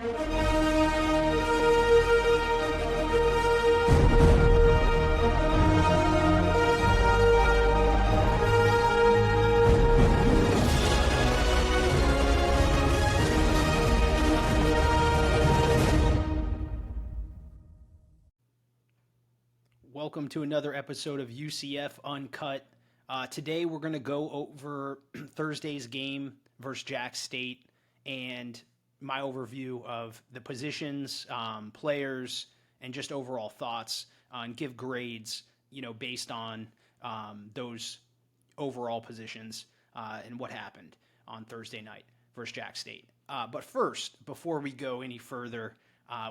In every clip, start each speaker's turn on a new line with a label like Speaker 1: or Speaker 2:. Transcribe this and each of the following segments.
Speaker 1: Welcome to another episode of UCF Uncut. Today we're going to go over Thursday's game versus Jax State and my overview of the positions, players, and just overall thoughts, and give grades, based on those overall positions and what happened on Thursday night versus Jax State. But first, before we go any further,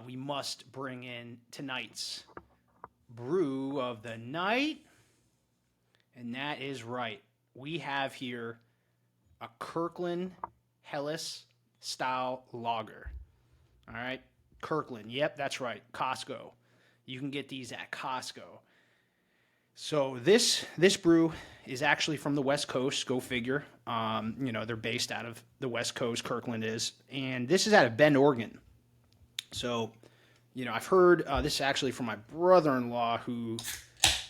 Speaker 1: we must bring in tonight's brew of the night, and that is right. We have here a Kirkland Hellas style lager. All right, Kirkland. Yep, that's right. Costco. You can get these at Costco. So this brew is actually from the West Coast. Go figure. They're based out of the West Coast. Kirkland is, and this is out of Bend, Oregon. So, I've heard this is actually from my brother-in-law who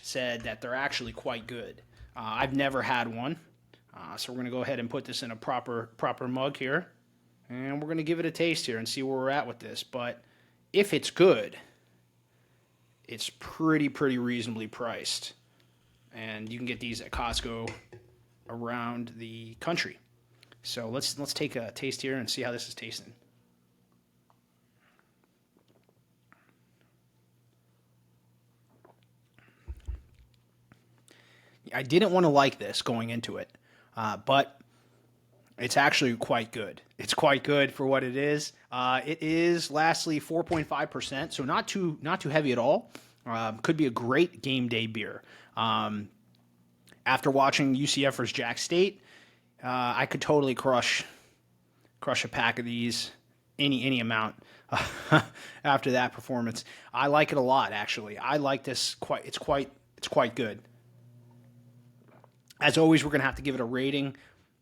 Speaker 1: said that they're actually quite good. I've never had one, so we're going to go ahead and put this in a proper mug here, and we're going to give it a taste here and see where we're at with this. But if it's good, it's pretty reasonably priced, and you can get these at Costco around the country. So let's take a taste here and see how this is tasting. I didn't want to like this going into it, but it's actually quite good. It's quite good for what it is. It is, lastly, 4.5%, so not too heavy at all. Could be a great game day beer. After watching UCF versus Jax State, I could totally crush a pack of these, any amount. After that performance, I like it a lot. Actually, I like this quite. It's quite good. As always, we're going to have to give it a rating.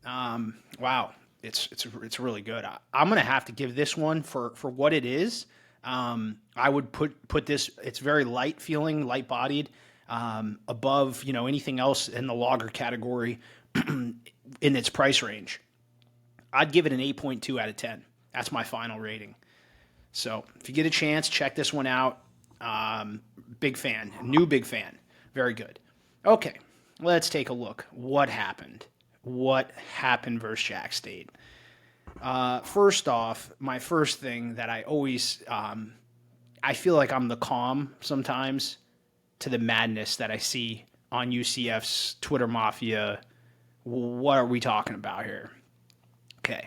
Speaker 1: Wow, it's really good. I'm going to have to give this one for what it is. I would put this, it's very light feeling, light-bodied, above, anything else in the lager category in its price range. I'd give it an 8.2 out of 10. That's my final rating. So if you get a chance, check this one out. Big fan, new big fan. Very good. Okay. Let's take a look. What happened? What happened versus Jax State? First off, my first thing that I always, I feel like I'm the calm sometimes to the madness that I see on UCF's Twitter Mafia. What are we talking about here? Okay.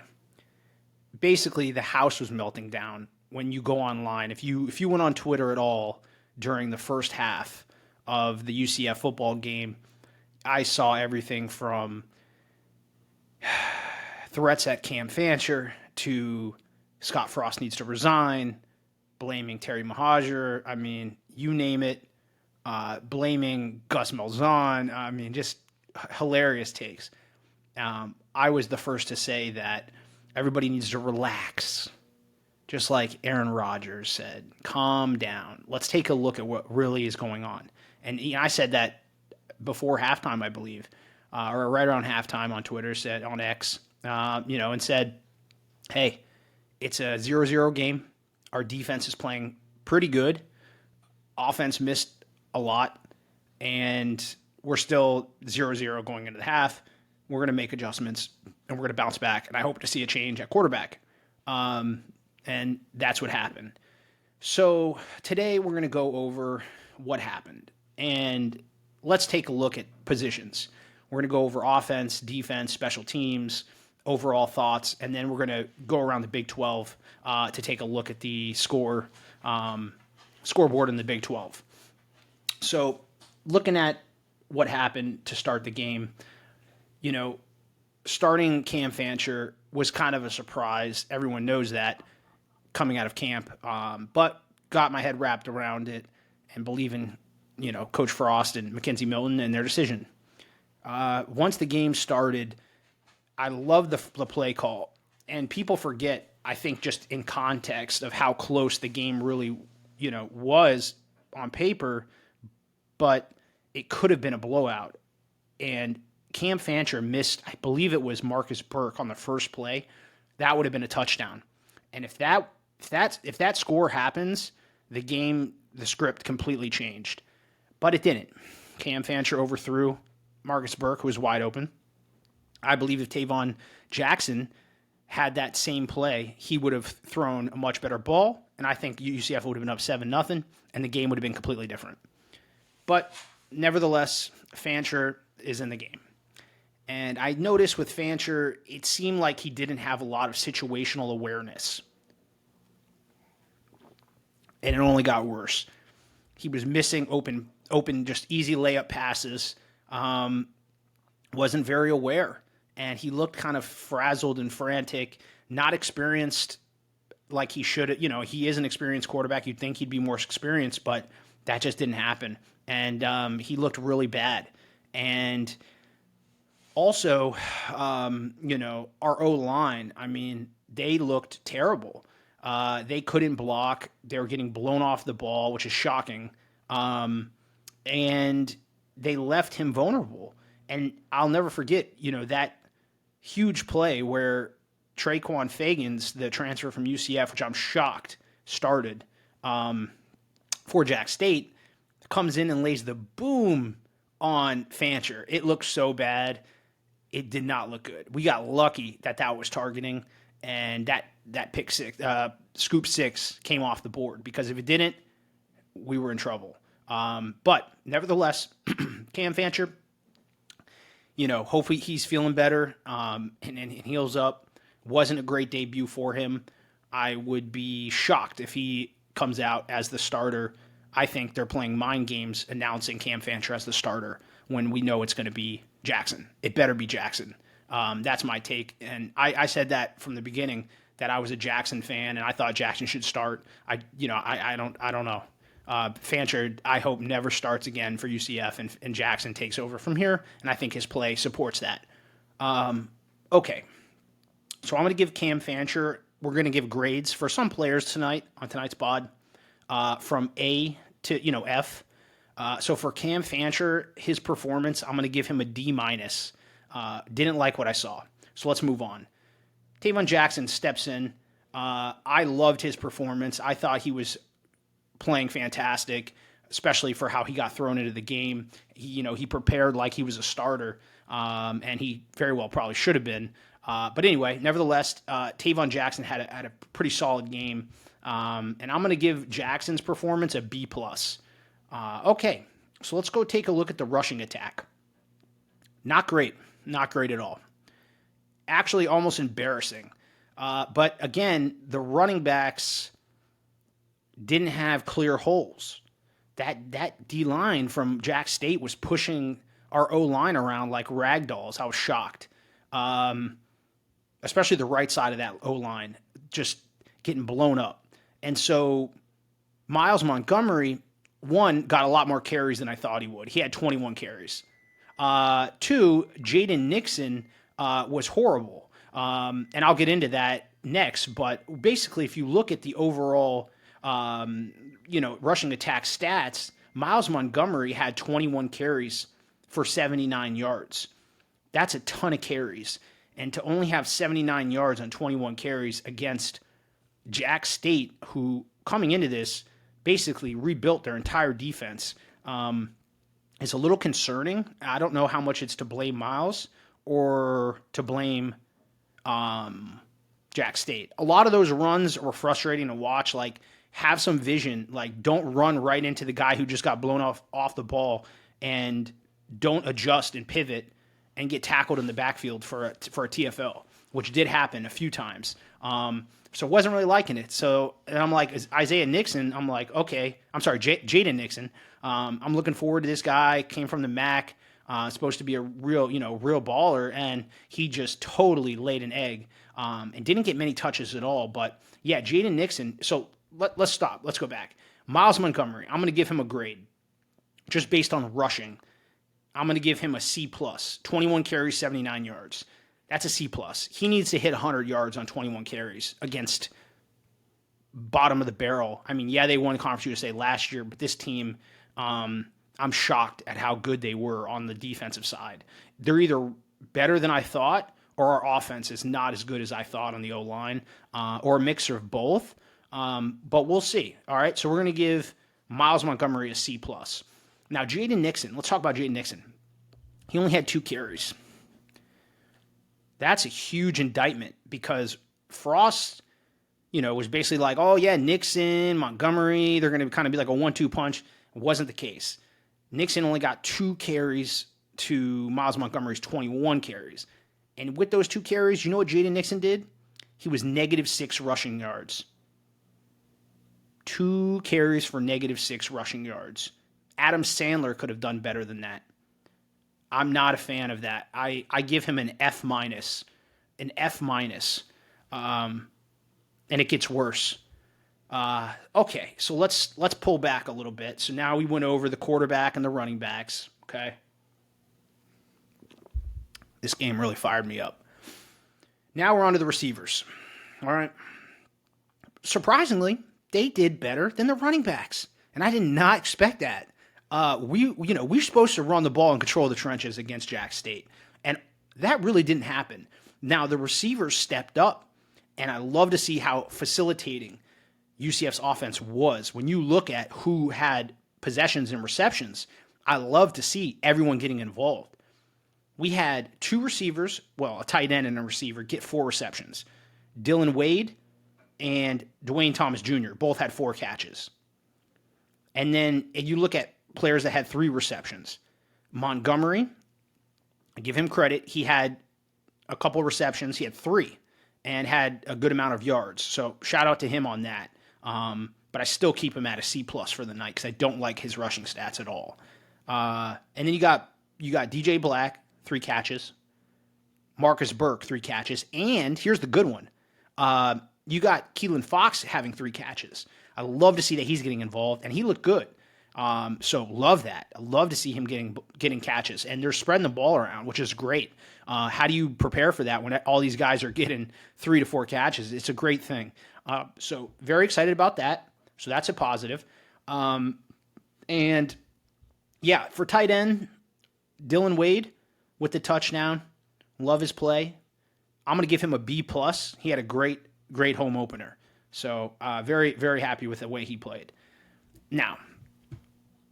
Speaker 1: Basically, the house was melting down when you go online. If you went on Twitter at all during the first half of the UCF football game, I saw everything from threats at Cam Fancher to Scott Frost needs to resign, blaming Terry Mahajer. I mean, you name it, blaming Gus Malzahn. I mean, just hilarious takes. I was the first to say that everybody needs to relax, just like Aaron Rodgers said. Calm down. Let's take a look at what really is going on. And I said that before halftime, I believe, or right around halftime on Twitter, said on X, and said, hey, it's a 0-0 game. Our defense is playing pretty good. Offense missed a lot, and we're still 0-0 going into the half. We're going to make adjustments, and we're going to bounce back, and I hope to see a change at quarterback. And that's what happened. So today we're going to go over what happened, and let's take a look at positions. We're going to go over offense, defense, special teams, overall thoughts, and then we're going to go around the Big 12 to take a look at the scoreboard in the Big 12. So looking at what happened to start the game, starting Cam Fancher was kind of a surprise. Everyone knows that coming out of camp, but got my head wrapped around it and believing Coach Frost and Mackenzie Milton and their decision. Once the game started, I loved the play call. And people forget, I think just in context of how close the game really, was on paper, but it could have been a blowout. And Cam Fancher missed, I believe it was Marcus Burke on the first play. That would have been a touchdown. And if that score happens, the script completely changed. But it didn't. Cam Fancher overthrew Marcus Burke, who was wide open. I believe if Tavon Jackson had that same play, he would have thrown a much better ball, and I think UCF would have been up 7-0, and the game would have been completely different. But nevertheless, Fancher is in the game. And I noticed with Fancher, it seemed like he didn't have a lot of situational awareness. And it only got worse. He was missing open, just easy layup passes. Wasn't very aware. And he looked kind of frazzled and frantic, not experienced like he should. He is an experienced quarterback. You'd think he'd be more experienced, but that just didn't happen. And he looked really bad. And also, our O-line, they looked terrible. They couldn't block. They were getting blown off the ball, which is shocking. And they left him vulnerable. And I'll never forget, that huge play where Traquan Fagans, the transfer from UCF, which I'm shocked started for Jack State, comes in and lays the boom on Fancher. It looked so bad. It did not look good. We got lucky that was targeting, and that pick six, scoop six came off the board, because if it didn't, we were in trouble. But nevertheless, Cam Fancher, hopefully he's feeling better and heals up. Wasn't a great debut for him. I would be shocked if he comes out as the starter. I think they're playing mind games announcing Cam Fancher as the starter when we know it's going to be Jackson. It better be Jackson. That's my take. And I said that from the beginning, that I was a Jackson fan and I thought Jackson should start. I don't know. Fancher, I hope, never starts again for UCF, and Jackson takes over from here, and I think his play supports that. Okay, so I'm going to give Cam Fancher, we're going to give grades for some players tonight on tonight's pod, from A to F. So for Cam Fancher, his performance, I'm going to give him a D-. Didn't like what I saw. So let's move on. Tavon Jackson steps in. I loved his performance. I thought he was playing fantastic, especially for how he got thrown into the game. He prepared like he was a starter, and he very well probably should have been. But anyway, nevertheless, Tavon Jackson had a pretty solid game, and I'm going to give Jackson's performance a B+. Okay, so let's go take a look at the rushing attack. Not great at all. Actually, almost embarrassing. But again, the running backs didn't have clear holes. That D-line from Jack State was pushing our O-line around like rag dolls. I was shocked. Especially the right side of that O-line, just getting blown up. And so Miles Montgomery, one, got a lot more carries than I thought he would. He had 21 carries. Two, Jaden Nixon was horrible. And I'll get into that next. But basically, if you look at the overall rushing attack stats, Miles Montgomery had 21 carries for 79 yards. That's a ton of carries. And to only have 79 yards on 21 carries against Jack State, who coming into this basically rebuilt their entire defense, is a little concerning. I don't know how much it's to blame Miles or to blame Jack State. A lot of those runs were frustrating to watch. Like, have some vision. Like, don't run right into the guy who just got blown off the ball, and don't adjust and pivot and get tackled in the backfield for a TFL, which did happen a few times. So wasn't really liking it. So, and I'm like, Isaiah Nixon, I'm like, okay, I'm sorry, Jaden Nixon. I'm looking forward to this guy. Came from the MAC, supposed to be a real baller, and he just totally laid an egg, and didn't get many touches at all. But yeah, Jaden Nixon. So let's stop. Let's go back. Miles Montgomery, I'm going to give him a grade just based on rushing. I'm going to give him a C+. 21 carries, 79 yards. That's a C+. He needs to hit 100 yards on 21 carries against bottom of the barrel. I mean, yeah, they won Conference USA last year, but this team, I'm shocked at how good they were on the defensive side. They're either better than I thought, or our offense is not as good as I thought on the O-line, or a mixture of both. But we'll see. All right, so we're going to give Miles Montgomery a C+. Now, Jaden Nixon. Let's talk about Jaden Nixon. He only had 2 carries. That's a huge indictment because Frost, was basically like, oh, yeah, Nixon, Montgomery, they're going to kind of be like a 1-2 punch. It wasn't the case. Nixon only got 2 carries to Miles Montgomery's 21 carries. And with those 2 carries, you know what Jaden Nixon did? He was -6 rushing yards. 2 carries for -6 rushing yards. Adam Sandler could have done better than that. I'm not a fan of that. I give him an F-. An F-. And it gets worse. Okay, so let's pull back a little bit. So now we went over the quarterback and the running backs, okay? This game really fired me up. Now we're on to the receivers. All right. Surprisingly, they did better than the running backs, and I did not expect that. We're supposed to run the ball and control the trenches against Jack State, and that really didn't happen. Now the receivers stepped up, and I love to see how facilitating UCF's offense was. When you look at who had possessions and receptions, I love to see everyone getting involved. We had 2 receivers, a tight end and a receiver, get 4 receptions. Dylan Wade and Dwayne Thomas Jr. both had 4 catches. And then you look at players that had 3 receptions. Montgomery, I give him credit. He had a couple receptions. He had 3 and had a good amount of yards. So shout out to him on that. But I still keep him at a C+ for the night because I don't like his rushing stats at all. And then you got DJ Black, 3 catches. Marcus Burke, 3 catches. And here's the good one. You got Keelan Fox having 3 catches. I love to see that he's getting involved, and he looked good. So love that. I love to see him getting catches. And they're spreading the ball around, which is great. How do you prepare for that when all these guys are getting 3 to 4 catches? It's a great thing. So very excited about that. So that's a positive. And yeah, for tight end, Dylan Wade with the touchdown. Love his play. I'm going to give him a B+. He had a great home opener. So very, very happy with the way he played. Now,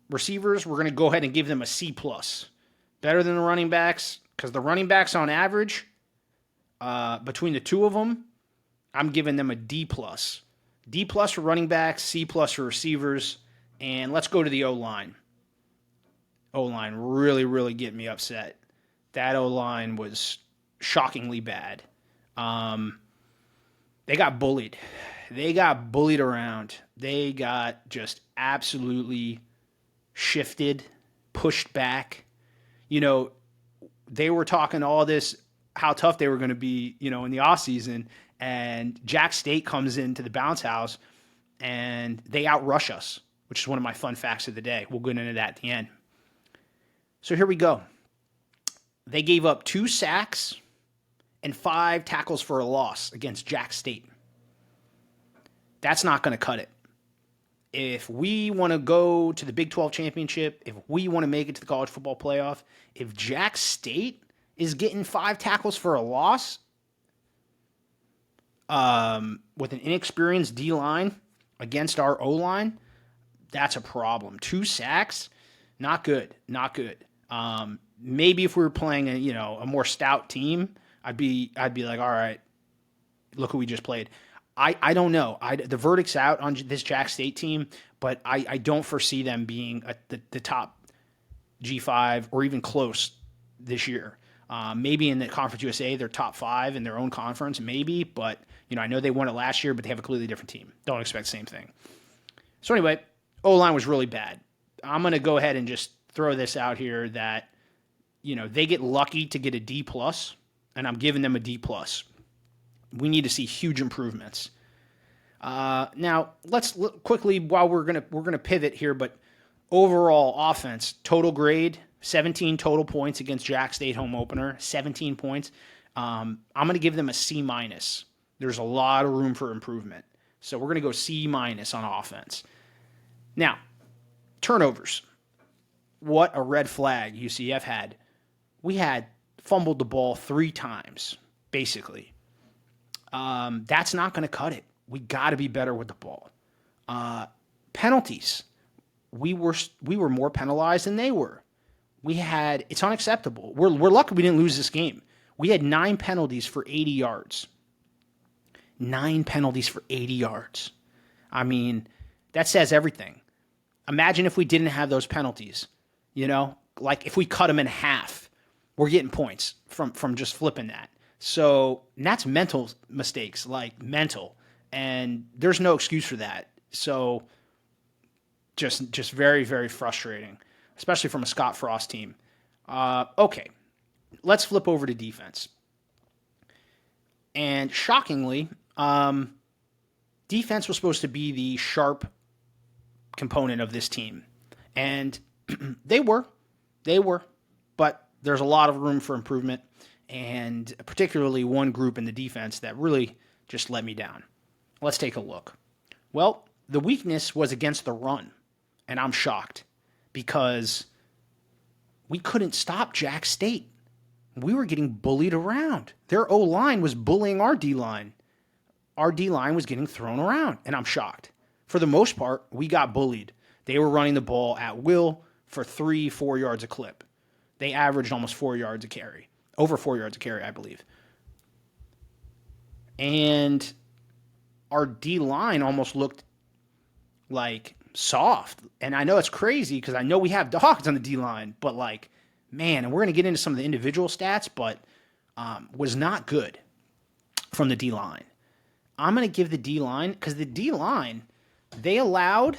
Speaker 1: receivers, we're going to go ahead and give them a C+. Better than the running backs, because the running backs on average, between the 2 of them, I'm giving them a D+. D+ for running backs, C+ for receivers, and let's go to the O-line. O-line really, really getting me upset. That O-line was shockingly bad. They got bullied. They got bullied around. They got just absolutely shifted, pushed back. They were talking all this, how tough they were going to be, in the offseason, and Jack State comes into the bounce house, and they outrush us, which is one of my fun facts of the day. We'll get into that at the end. So here we go. They gave up 2 sacks and 5 tackles for a loss against Jack State. That's not going to cut it. If we want to go to the Big 12 championship, if we want to make it to the college football playoff, if Jack State is getting 5 tackles for a loss with an inexperienced D-line against our O-line, that's a problem. 2 sacks, not good, not good. Maybe if we were playing a more stout team, I'd be like, all right, look who we just played. I don't know. The verdict's out on this Jack State team, but I don't foresee them being the top G5 or even close this year. Maybe in the Conference USA, they're top 5 in their own conference, maybe. But I know they won it last year, but they have a completely different team. Don't expect the same thing. So anyway, O-line was really bad. I'm going to go ahead and just throw this out here that they get lucky to get a D+, and I'm giving them a D+. We need to see huge improvements. Now let's quickly, while we're gonna pivot here, but overall offense, total grade, 17 total points against Jack State home opener, 17 points. I'm going to give them a C minus. There's a lot of room for improvement. So we're going to go C minus on offense. Now, turnovers. What a red flag UCF had. We had fumbled the ball 3 times, basically. That's not going to cut it. We got to be better with the ball. Penalties. We were more penalized than they were. It's unacceptable. We're lucky we didn't lose this game. We had 9 penalties for 80 yards. 9 penalties for 80 yards. I mean, that says everything. Imagine if we didn't have those penalties. Like if we cut them in half, we're getting points from just flipping that. So that's mental mistakes, like mental. And there's no excuse for that. So just very, very frustrating, especially from a Scott Frost team. Okay, let's flip over to defense. And shockingly, defense was supposed to be the sharp component of this team. And they were, but there's a lot of room for improvement, and particularly one group in the defense that really just let me down. Let's take a look. Well, the weakness was against the run, and I'm shocked because we couldn't stop Jack State. We were getting bullied around. Their O-line was bullying our D-line. Our D-line was getting thrown around, and I'm shocked. For the most part, we got bullied. They were running the ball at will for 3-4 yards a clip. They averaged almost 4 yards a carry. Over 4 yards a carry, I believe. And our D-line almost looked like soft. And I know it's crazy because I know we have dogs on the D-line, but man, and we're going to get into some of the individual stats, but was not good from the D-line. I'm going to give the D-line, because the D-line allowed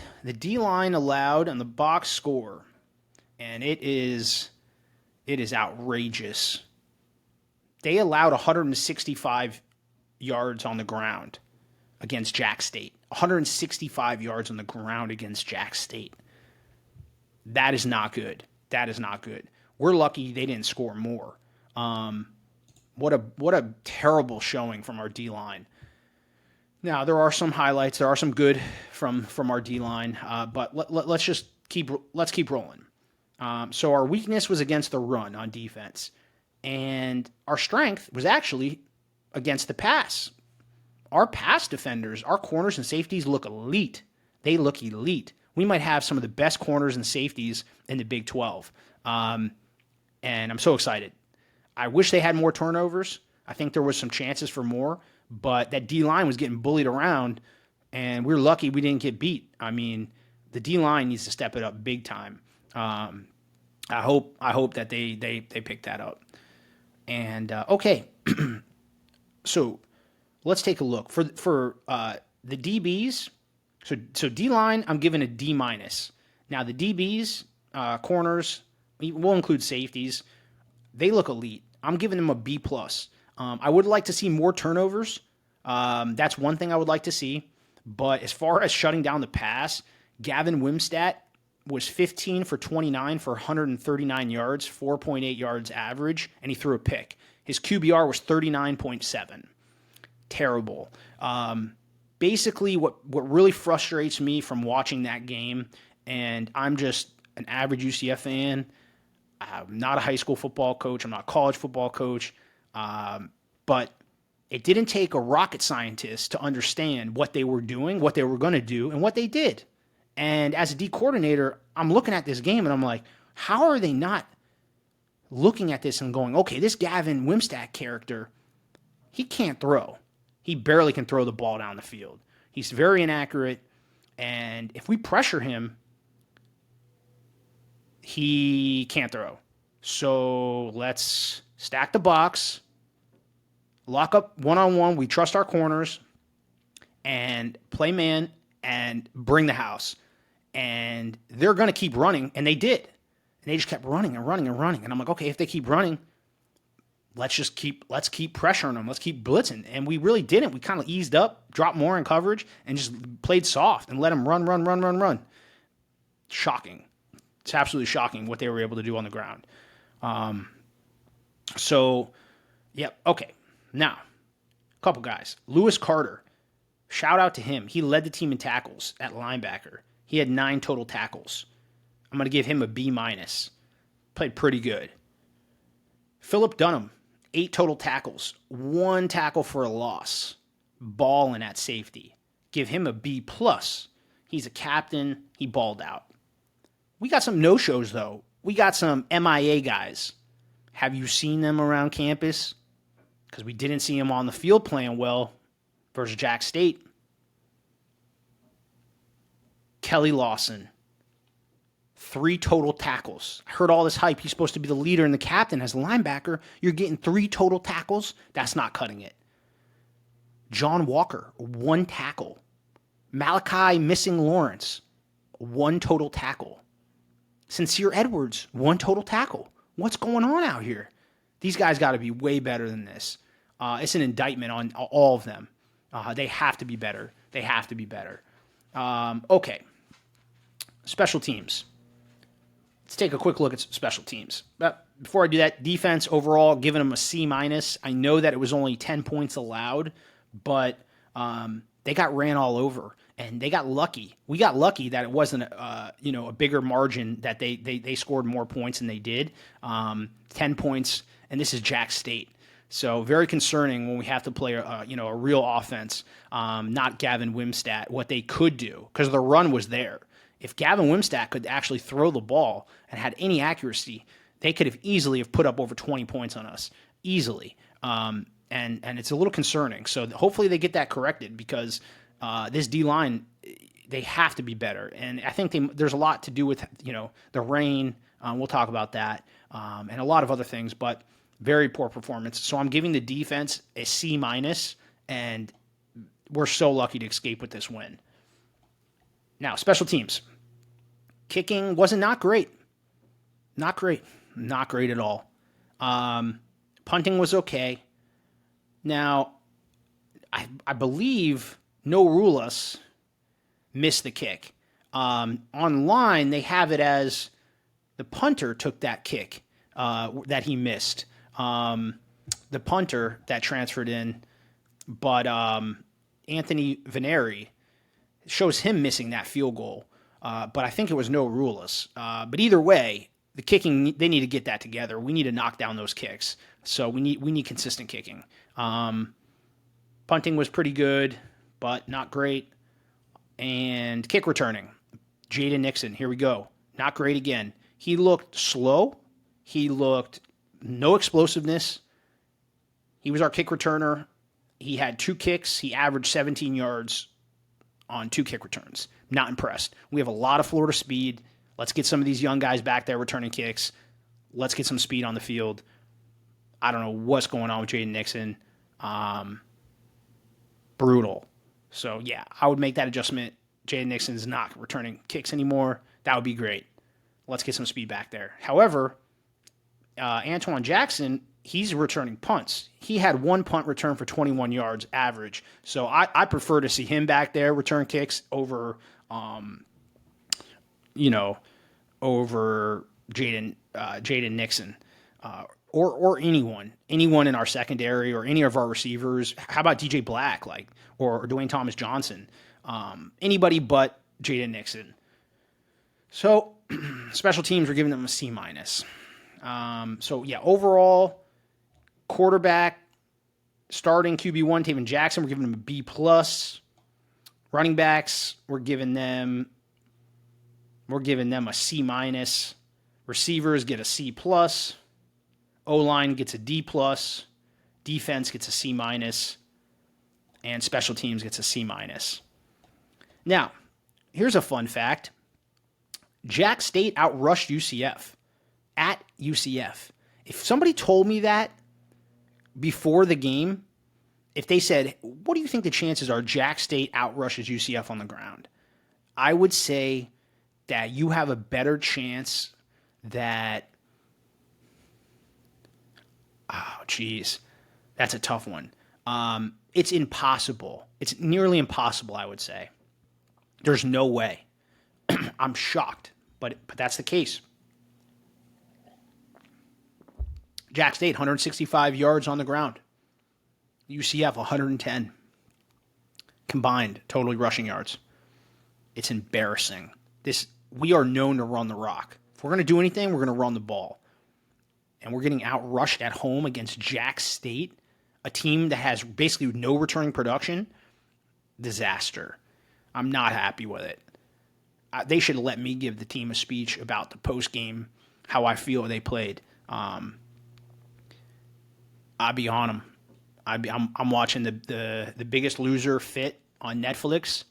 Speaker 1: on the box score, and it is outrageous. They allowed 165 yards on the ground against Jack State. 165 yards on the ground against Jack State. That is not good. That is not good. We're lucky they didn't score more. What a terrible showing from our D-line. Now, there are some highlights. There are some good from our D-line, but let's keep rolling. So our weakness was against the run on defense, and our strength was actually against the pass. Our pass defenders, our corners and safeties look elite. They look elite. We might have some of the best corners and safeties in the Big 12, and I'm so excited. I wish they had more turnovers. I think there was some chances for more, but that D-line was getting bullied around, and we're lucky we didn't get beat. I mean, the D-line needs to step it up big time. I hope that they pick that up. And okay, so let's take a look for the DBs. So D-line, I'm giving a D minus. Now the DBs, corners, we'll include safeties. They look elite. I'm giving them a B plus. I would like to see more turnovers. That's one thing I would like to see. But as far as shutting down the pass, Gavin Wimstat was 15 for 29 for 139 yards, 4.8 yards average, and he threw a pick. His QBR was 39.7. Terrible. Basically, what really frustrates me from watching that game, and I'm just an average UCF fan, I'm not a high school football coach, I'm not a college football coach, but it didn't take a rocket scientist to understand what they were doing, what they were going to do, and what they did. And as a D coordinator, I'm looking at this game and I'm like, how are they not looking at this and going, okay, this Gavin Wimstat character, he can't throw. He barely can throw the ball down the field. He's very inaccurate. And if we pressure him, he can't throw. So let's stack the box, lock up one-on-one. We trust our corners and play man and bring the house. And they're going to keep running, and they did. And they just kept running and running and running. And I'm like, okay, if they keep running, let's keep pressuring them. Let's keep blitzing. And we really didn't. We kind of eased up, dropped more in coverage, and just played soft and let them run. Shocking. It's absolutely shocking what they were able to do on the ground. So Yep. Okay. Now, a couple guys. Lewis Carter. Shout out to him. He led the team in tackles at linebacker. He had 9 total tackles. I'm going to give him a B minus. Played pretty good. Philip Dunham, 8 total tackles, 1 tackle for a loss. Balling at safety. Give him a B plus. He's a captain. He balled out. We got some no-shows, though. We got some MIA guys. Have you seen them around campus? Because we didn't see them on the field playing well versus Jack State. Kelly Lawson, 3 total tackles. I heard all this hype. He's supposed to be the leader and the captain as a linebacker. You're getting 3 total tackles? That's not cutting it. John Walker, 1 tackle. Malachi Missing Lawrence, 1 total tackle. Sincere Edwards, 1 total tackle. What's going on out here? These guys got to be way better than this. It's an indictment on all of them. They have to be better. They have to be better. Okay. Special teams. Let's take a quick look at special teams. But before I do that, defense overall, giving them a C minus. I know that it was only 10 points allowed, but they got ran all over and they got lucky. We got lucky that it wasn't a bigger margin, that they scored more points than they did. 10 points, and this is Jack State. So very concerning when we have to play a real offense, not Gavin Wimstat, what they could do, because the run was there. If Gavin Wimstat could actually throw the ball and had any accuracy, they could have easily have put up over 20 points on us, easily. And it's a little concerning. So hopefully they get that corrected, because this D-line, they have to be better. And I think there's a lot to do with, the rain. We'll talk about that, and a lot of other things, but very poor performance. So I'm giving the defense a C minus, and we're so lucky to escape with this win. Now, special teams. Kicking wasn't not great. Not great. Not great at all. Punting was okay. Now, I believe No Rulas missed the kick. Online, they have it as the punter took that kick that he missed. The punter that transferred in, but Anthony Veneri shows him missing that field goal. But I think it was No Rulas. But either way, the kicking, they need to get that together. We need to knock down those kicks. So we need consistent kicking. Punting was pretty good, but not great. And kick returning. Jaden Nixon, here we go. Not great again. He looked slow. He looked no explosiveness. He was our kick returner. He had 2 kicks. He averaged 17 yards on 2 kick returns. Not impressed. We have a lot of Florida speed. Let's get some of these young guys back there returning kicks. Let's get some speed on the field. I don't know what's going on with Jaden Nixon. Brutal. So, yeah, I would make that adjustment. Jaden Nixon's not returning kicks anymore. That would be great. Let's get some speed back there. However, Antoine Jackson, he's returning punts. He had 1 punt return for 21 yards average. So I prefer to see him back there return kicks over, over Jaden Nixon, or anyone in our secondary or any of our receivers. How about DJ Black, or Dwayne Thomas Johnson? Anybody but Jaden Nixon. So special teams, we're giving them a C minus. So yeah, overall, quarterback, starting QB1, Taven Jackson, we're giving them a B plus. Running backs, we're giving them a C minus. Receivers get a C plus. O-line gets a D plus. Defense gets a C minus. And special teams gets a C minus. Now, here's a fun fact. Jack State outrushed UCF at UCF. If somebody told me that before the game, if they said, what do you think the chances are Jack State outrushes UCF on the ground? I would say that you have a better chance that, that's a tough one. It's impossible. It's nearly impossible, I would say. There's no way. I'm shocked, but that's the case. Jack State, 165 yards on the ground. UCF, 110 combined totally rushing yards. It's embarrassing. We are known to run the rock. If we're going to do anything, we're going to run the ball. And we're getting outrushed at home against Jack State, a team that has basically no returning production. Disaster. I'm not happy with it. They should let me give the team a speech about the post-game, how I feel they played. I'll be on them. I'm watching the Biggest Loser Fit on Netflix,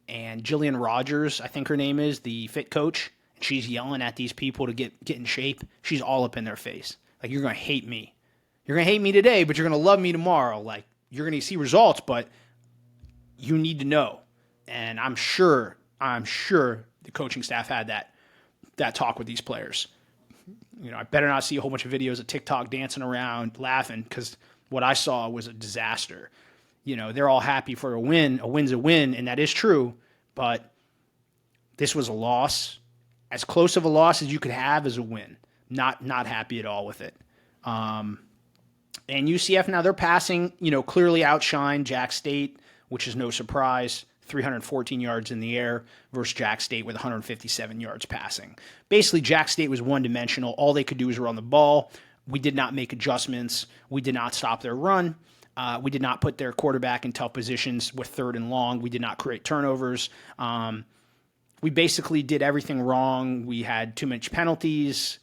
Speaker 1: and Jillian Rogers, I think her name is, the fit coach, and she's yelling at these people to get in shape. She's all up in their face. Like, you're going to hate me. You're going to hate me today, but you're going to love me tomorrow. Like, you're going to see results, but you need to know. And I'm sure the coaching staff had that talk with these players. I better not see a whole bunch of videos of TikTok dancing around laughing, because what I saw was a disaster. They're all happy for a win. A win's a win, and that is true. But this was a loss, as close of a loss as you could have as a win. Not happy at all with it. And UCF now, they're passing. Clearly outshined Jack State, which is no surprise. 314 yards in the air versus Jack State with 157 yards passing. Basically, Jack State was one-dimensional. All they could do was run the ball. We did not make adjustments. We did not stop their run. We did not put their quarterback in tough positions with third and long. We did not create turnovers. We basically did everything wrong. We had too much penalties.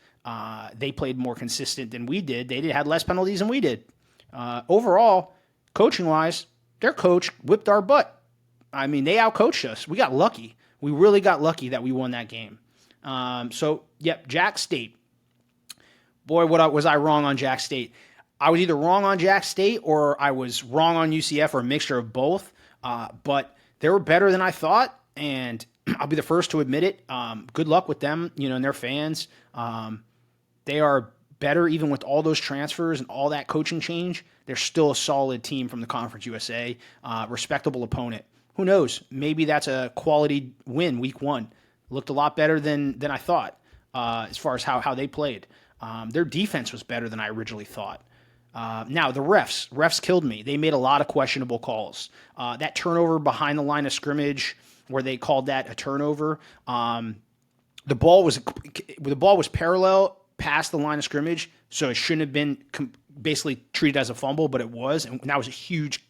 Speaker 1: They played more consistent than we did. They had less penalties than we did. Overall, coaching-wise, their coach whipped our butt. I mean, they outcoached us. We got lucky. We really got lucky that we won that game. Jack State. Boy, was I wrong on Jack State. I was either wrong on Jack State or I was wrong on UCF, or a mixture of both. But they were better than I thought, and I'll be the first to admit it. Good luck with them, and their fans. They are better even with all those transfers and all that coaching change. They're still a solid team from the Conference USA, respectable opponent. Who knows? Maybe that's a quality win week one. Looked a lot better than I thought as far as how they played. Their defense was better than I originally thought. Now, the refs killed me. They made a lot of questionable calls. That turnover behind the line of scrimmage, where they called that a turnover, the ball was parallel past the line of scrimmage, so it shouldn't have been basically treated as a fumble, but it was, and that was a huge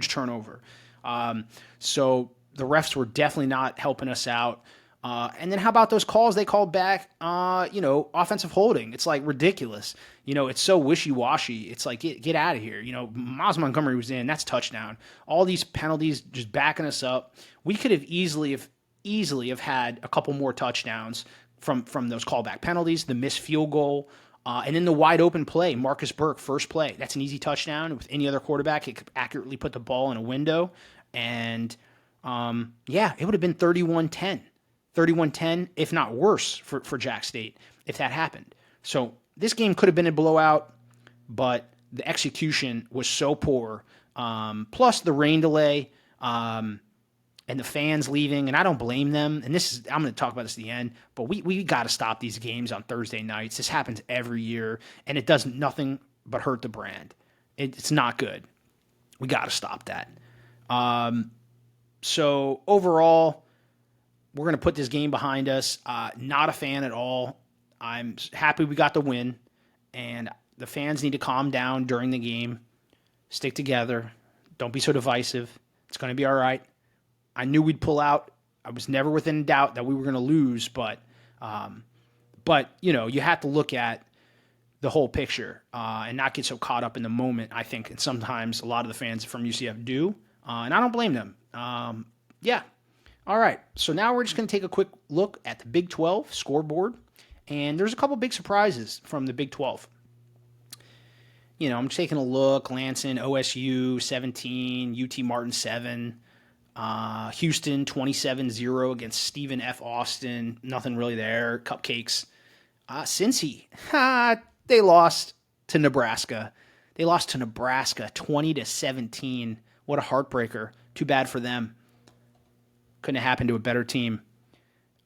Speaker 1: turnover. So the refs were definitely not helping us out. And then how about those calls they called back, offensive holding? It's like ridiculous. It's so wishy-washy. It's like, get out of here. Miles Montgomery was in. That's touchdown. All these penalties just backing us up. We could have easily have had a couple more touchdowns from those callback penalties, the missed field goal, and then the wide open play. Marcus Burke, first play. That's an easy touchdown. With any other quarterback, it could accurately put the ball in a window. And, it would have been 31-10. 31-10, if not worse, for Jack State if that happened. So this game could have been a blowout, but the execution was so poor. Plus the rain delay and the fans leaving, and I don't blame them. And I'm going to talk about this at the end, but we got to stop these games on Thursday nights. This happens every year, and it does nothing but hurt the brand. It's not good. We got to stop that. So overall, we're going to put this game behind us. Not a fan at all. I'm happy we got the win, and the fans need to calm down during the game. Stick together. Don't be so divisive. It's going to be all right. I knew we'd pull out. I was never within doubt that we were going to lose, but you have to look at the whole picture and not get so caught up in the moment, I think, and sometimes a lot of the fans from UCF do, and I don't blame them. All right, so now we're just going to take a quick look at the Big 12 scoreboard, and there's a couple big surprises from the Big 12. I'm taking a look. Lansing, OSU, 17, UT Martin, 7. Houston, 27-0 against Stephen F. Austin. Nothing really there. Cupcakes. Cincy, they lost to Nebraska. They lost to Nebraska, 20-17. What a heartbreaker. Too bad for them. Couldn't have happened to a better team.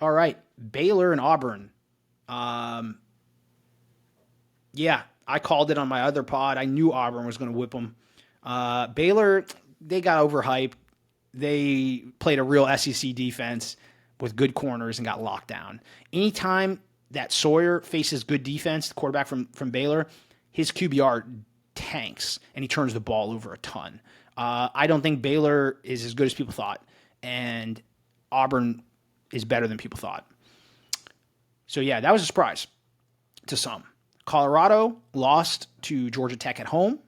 Speaker 1: All right, Baylor and Auburn. I called it on my other pod. I knew Auburn was going to whip them. Baylor, they got overhyped. They played a real SEC defense with good corners and got locked down. Anytime that Sawyer faces good defense, the quarterback from Baylor, his QBR tanks and he turns the ball over a ton. I don't think Baylor is as good as people thought, and Auburn is better than people thought. So, yeah, that was a surprise to some. Colorado lost to Georgia Tech at home.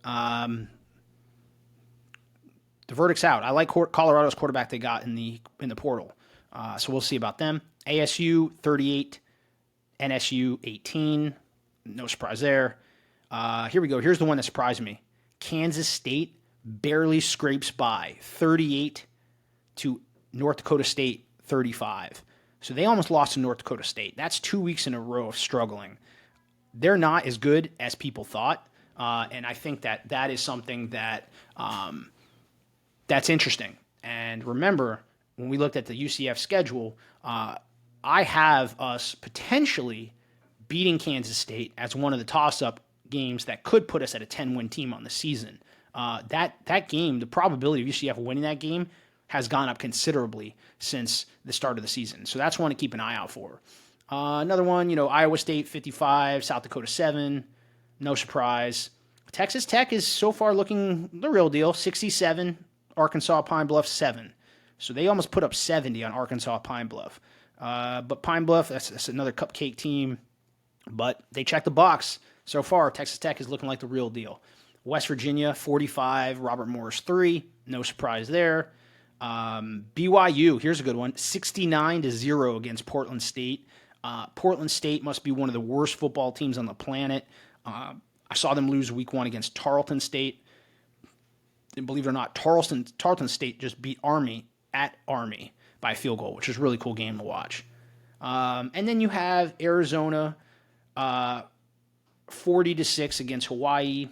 Speaker 1: The verdict's out. I like Colorado's quarterback they got in the portal. So we'll see about them. ASU 38, NSU 18. No surprise there. Here we go. Here's the one that surprised me. Kansas State barely scrapes by 38 to North Dakota State 35. So they almost lost to North Dakota State. That's 2 weeks in a row of struggling. They're not as good as people thought. And I think that is something that that's interesting. And remember, when we looked at the UCF schedule, I have us potentially beating Kansas State as one of the toss-up games that could put us at a 10-win team on the season. That game, the probability of UCF winning that game has gone up considerably since the start of the season. So that's one to keep an eye out for. Another one, Iowa State 55, South Dakota 7. No surprise. Texas Tech is so far looking the real deal. 67, Arkansas Pine Bluff 7. So they almost put up 70 on Arkansas Pine Bluff. But Pine Bluff, that's another cupcake team. But they checked the box. So far, Texas Tech is looking like the real deal. West Virginia 45, Robert Morris 3. No surprise there. BYU, here's a good one. 69-0 against Portland State. Portland State must be one of the worst football teams on the planet. I saw them lose week 1 against Tarleton State. And believe it or not, Tarleton State just beat Army at Army by a field goal, which is a really cool game to watch. And then you have Arizona 40-6 against Hawaii.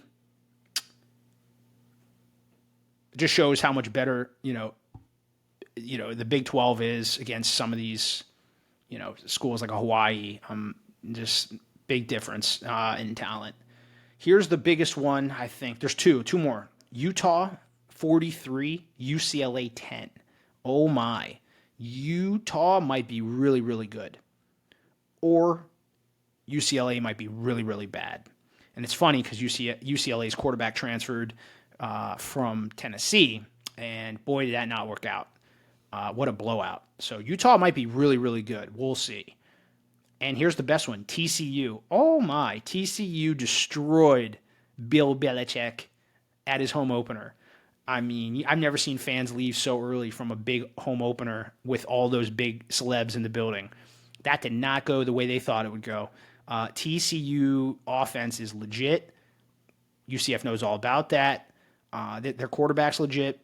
Speaker 1: It just shows how much better, the Big 12 is against some of these, schools like a Hawaii. Just big difference in talent. Here's the biggest one, I think. There's two more. Utah 43, UCLA 10. Oh my. Utah might be really, really good. Or UCLA might be really, really bad. And it's funny because UCLA's quarterback transferred from Tennessee, and boy, did that not work out. What a blowout. So Utah might be really, really good. We'll see. And here's the best one, TCU. Oh my, TCU destroyed Bill Belichick at his home opener. I mean, I've never seen fans leave so early from a big home opener with all those big celebs in the building. That did not go the way they thought it would go. TCU offense is legit. UCF knows all about that. Their quarterback's legit.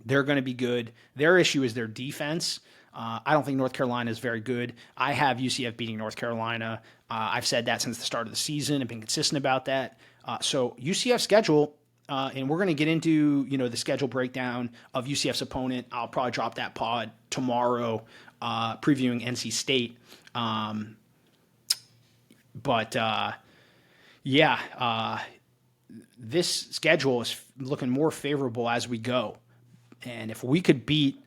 Speaker 1: They're going to be good. Their issue is their defense. I don't think North Carolina is very good. I have UCF beating North Carolina. I've said that since the start of the season. I've been consistent about that. So UCF schedule, and we're going to get into the schedule breakdown of UCF's opponent. I'll probably drop that pod tomorrow, previewing NC State. This schedule is looking more favorable as we go. And if we could beat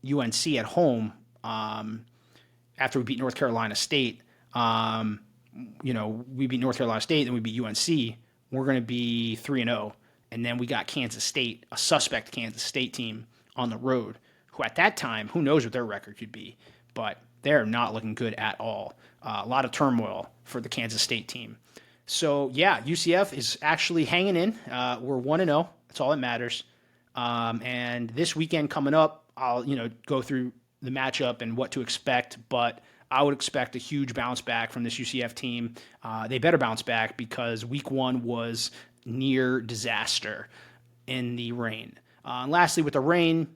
Speaker 1: UNC at home after we beat North Carolina State, we beat North Carolina State, then we beat UNC, we're going to be 3-0. And then we got Kansas State, a suspect Kansas State team on the road, who at that time, who knows what their record could be. But they're not looking good at all. A lot of turmoil for the Kansas State team. So, yeah, UCF is actually hanging in. We're 1-0. That's all that matters. And this weekend coming up, I'll, go through the matchup and what to expect. But I would expect a huge bounce back from this UCF team. They better bounce back because week 1 was near disaster in the rain. And lastly, with the rain,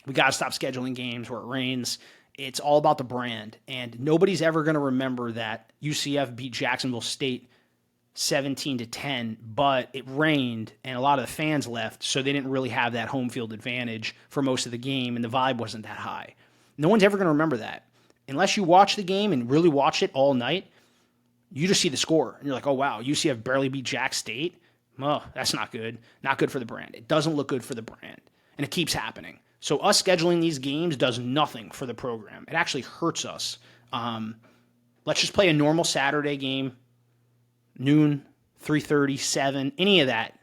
Speaker 1: we got to stop scheduling games where it rains. It's all about the brand. And nobody's ever going to remember that UCF beat Jacksonville State 17-10, but it rained and a lot of the fans left, so they didn't really have that home field advantage for most of the game, and the vibe wasn't that high. No one's ever going to remember that. Unless you watch the game and really watch it all night, You just see the score, and you're like, oh, wow, UCF barely beat Jack State? Oh, that's not good. Not good for the brand. It doesn't look good for the brand, and it keeps happening. So us scheduling these games does nothing for the program. It actually hurts us. Let's just play a normal Saturday game, noon, 3:30, 7, any of that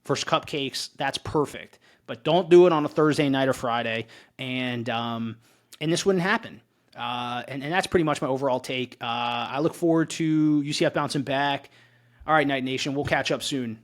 Speaker 1: versus Cupcakes. That's perfect. But don't do it on a Thursday night or Friday, and this wouldn't happen. And that's pretty much my overall take. I look forward to UCF bouncing back. All right, Night Nation, we'll catch up soon.